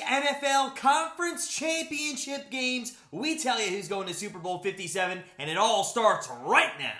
NFL Conference Championship games. We tell you who's going to Super Bowl 57, and it all starts right now.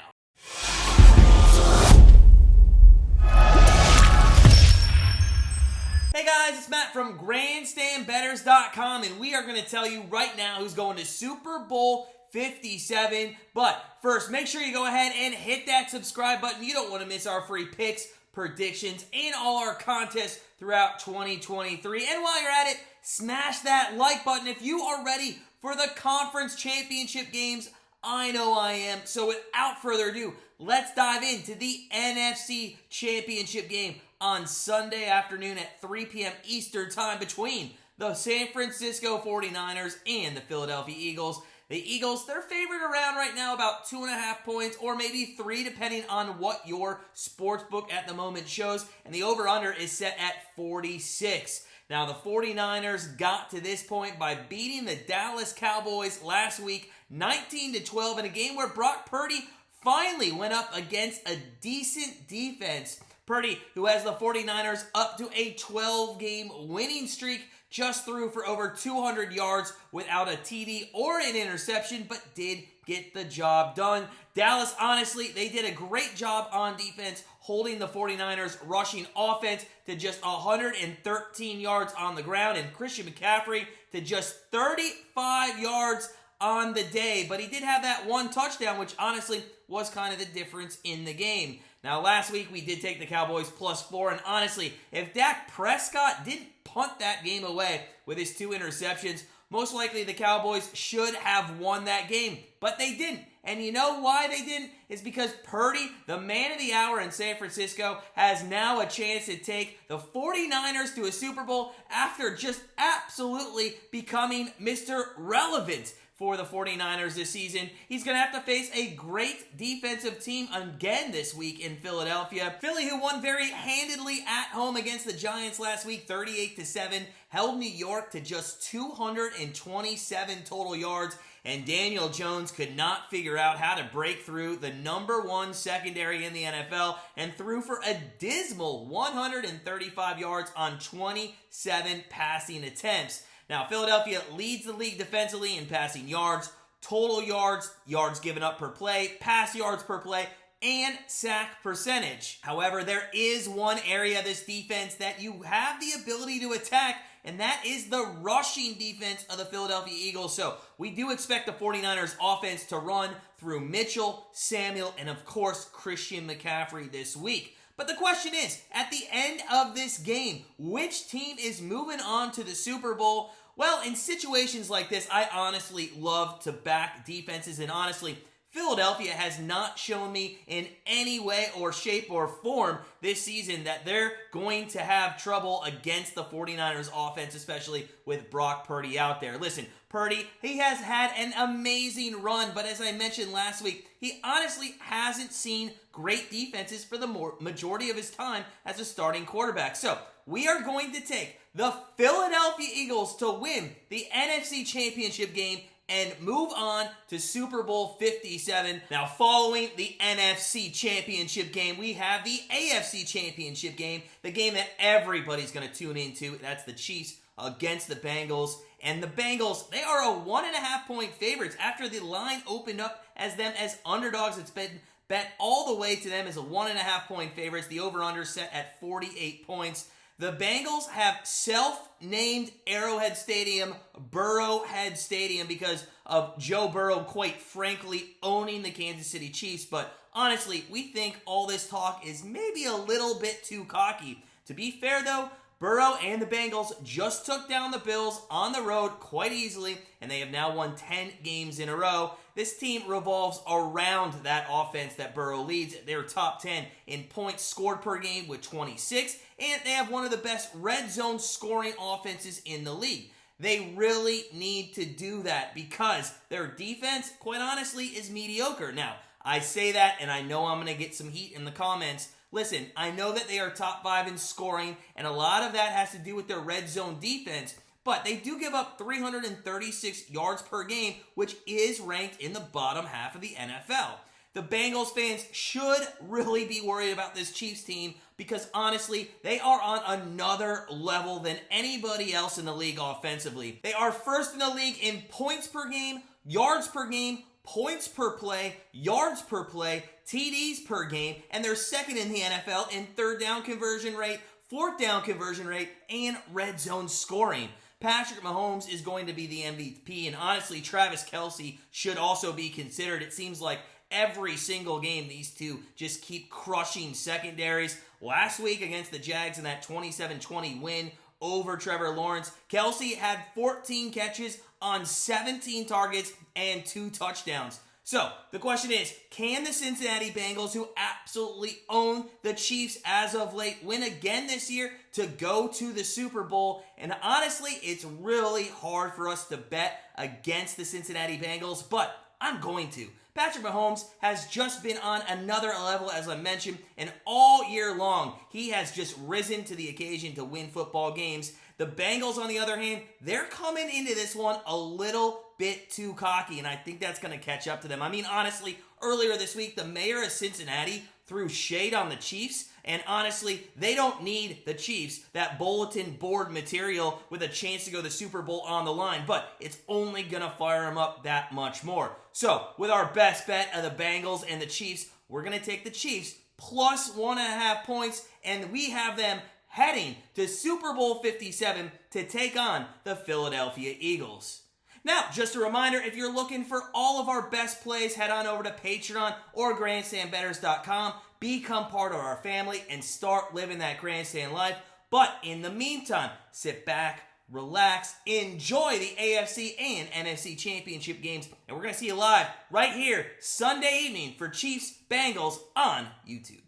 Hey guys, it's Matt from GrandstandBettors.com, and we are going to tell you right now who's going to Super Bowl 57. But first, make sure you go ahead and hit that subscribe button. You don't want to miss our free picks, predictions, and all our contests throughout 2023. And while you're at it, smash that like button if you are ready for the conference championship games. I know I am. So without further ado, let's dive into the NFC Championship Game on Sunday afternoon at 3 p.m. Eastern Time between the San Francisco 49ers and the Philadelphia Eagles. The Eagles, they're favored around right now about 2.5 points or maybe 3 depending on what your sportsbook at the moment shows. And the over-under is set at 46. Now, the 49ers got to this point by beating the Dallas Cowboys last week 19-12 in a game where Brock Purdy finally went up against a decent defense. Purdy, who has the 49ers up to a 12-game winning streak, just threw for over 200 yards without a TD or an interception, but did get the job done. Dallas, honestly, they did a great job on defense, holding the 49ers rushing offense to just 113 yards on the ground, and Christian McCaffrey to just 35 yards on the day. But he did have that one touchdown, which honestly was kind of the difference in the game. Now, last week we did take the Cowboys +4, and honestly, if Dak Prescott didn't punt that game away with his 2 interceptions, most likely the Cowboys should have won that game, but they didn't. And you know why they didn't? It's because Purdy, the man of the hour in San Francisco, has now a chance to take the 49ers to a Super Bowl after just absolutely becoming Mr. Relevant for the 49ers this season. He's going to have to face a great defensive team again this week in Philadelphia. Philly, who won very handedly at home against the Giants last week, 38-7, held New York to just 227 total yards, and Daniel Jones could not figure out how to break through the #1 secondary in the NFL and threw for a dismal 135 yards on 27 passing attempts. Now, Philadelphia leads the league defensively in passing yards, total yards, yards given up per play, pass yards per play, and sack percentage. However, there is one area of this defense that you have the ability to attack, and that is the rushing defense of the Philadelphia Eagles. So we do expect the 49ers offense to run through Mitchell, Samuel, and of course, Christian McCaffrey this week. But the question is, at the end of this game, which team is moving on to the Super Bowl? Well, in situations like this, I honestly love to back defenses, and honestly, Philadelphia has not shown me in any way or shape or form this season that they're going to have trouble against the 49ers offense, especially with Brock Purdy out there. Listen, Purdy, he has had an amazing run, but as I mentioned last week, he honestly hasn't seen great defenses for the majority of his time as a starting quarterback. So we are going to take the Philadelphia Eagles to win the NFC Championship Game and move on to Super Bowl 57. Now, following the NFC Championship Game, we have the AFC Championship Game, the game that everybody's going to tune into. That's the Chiefs against the Bengals. And the Bengals, they are a 1.5-point favorites after the line opened up as them as underdogs. It's been bet all the way to them as a 1.5-point favorites. The over-under set at 48 points. The Bengals have self-named Arrowhead Stadium Burrowhead Stadium because of Joe Burrow, quite frankly, owning the Kansas City Chiefs. But honestly, we think all this talk is maybe a little bit too cocky. To be fair, though, Burrow and the Bengals just took down the Bills on the road quite easily, and they have now won 10 games in a row. This team revolves around that offense that Burrow leads. They're top 10 in points scored per game with 26, and they have one of the best red zone scoring offenses in the league. They really need to do that because their defense, quite honestly, is mediocre. Now, I say that, and I know I'm going to get some heat in the comments. Listen, I know that they are top 5 in scoring, and a lot of that has to do with their red zone defense, but they do give up 336 yards per game, which is ranked in the bottom half of the NFL. The Bengals fans should really be worried about this Chiefs team, because honestly, they are on another level than anybody else in the league offensively. They are first in the league in points per game, yards per game, points per play, yards per play, TDs per game, and they're second in the NFL in third down conversion rate, fourth down conversion rate, and red zone scoring. Patrick Mahomes is going to be the MVP, and honestly, Travis Kelce should also be considered. It seems like every single game, these two just keep crushing secondaries. Last week against the Jags in that 27-20 win over Trevor Lawrence, Kelce had 14 catches on 17 targets and 2 touchdowns. So, the question is, can the Cincinnati Bengals, who absolutely own the Chiefs as of late, win again this year to go to the Super Bowl? And honestly, it's really hard for us to bet against the Cincinnati Bengals, but I'm going to. Patrick Mahomes has just been on another level, as I mentioned, and all year long, he has just risen to the occasion to win football games. The Bengals, on the other hand, they're coming into this one a little bit too cocky, and I think that's going to catch up to them. I mean, honestly, earlier this week, the mayor of Cincinnati threw shade on the Chiefs, and honestly, they don't need the Chiefs, that bulletin board material with a chance to go to the Super Bowl on the line, but it's only going to fire them up that much more. So, with our best bet of the Bengals and the Chiefs, we're going to take the Chiefs plus 1.5 points, and we have them heading to Super Bowl 57 to take on the Philadelphia Eagles. Now, just a reminder, if you're looking for all of our best plays, head on over to Patreon or GrandstandBettors.com. Become part of our family and start living that Grandstand life. But in the meantime, sit back, relax, enjoy the AFC and NFC Championship games. And we're going to see you live right here Sunday evening for Chiefs Bengals on YouTube.